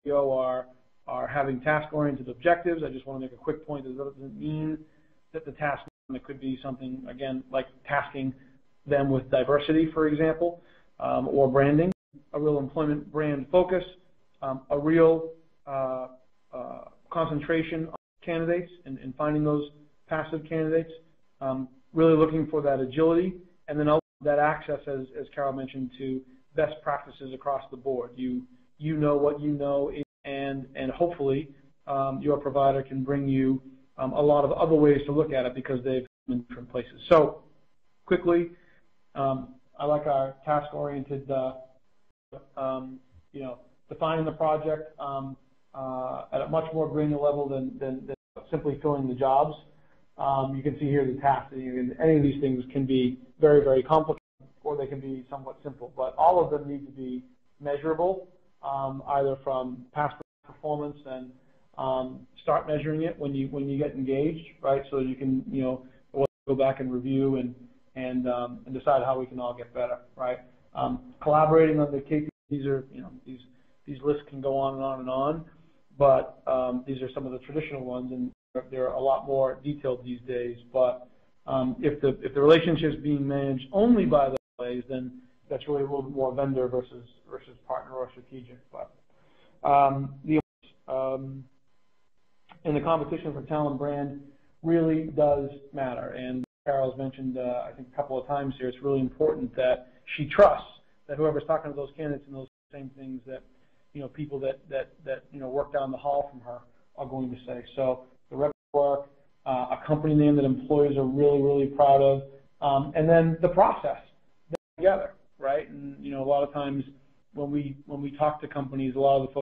RPO are having task-oriented objectives. I just want to make a quick point that doesn't mean that the task, it could be something, again, like tasking them with diversity, for example, or branding, a real employment brand focus, a real concentration on candidates and finding those passive candidates, really looking for that agility, and then also that access, as Carol mentioned, to best practices across the board. You know what you know, and hopefully your provider can bring you a lot of other ways to look at it because they've been in different places. So quickly, I like our task-oriented, defining the project at a much more granular level than simply filling the jobs. You can see here the tasks. Any of these things can be very, very complicated, or they can be somewhat simple. But all of them need to be measurable, either from past performance and start measuring it when you get engaged, right? So you can go back and review and decide how we can all get better, right? Collaborating on the KPIs. These lists can go on and on and on, but these are some of the traditional ones, and they're a lot more detailed these days. But if the relationship is being managed only by those ways, then that's really a little bit more vendor versus partner or strategic. But and the competition for talent brand really does matter. And Carol's mentioned, I think, a couple of times here, it's really important that she trusts that whoever's talking to those candidates and those same things that people that work down the hall from her are going to say. So the rep work, a company name that employees are really, really proud of, and then the process together, right? And a lot of times when we talk to companies, a lot of the folks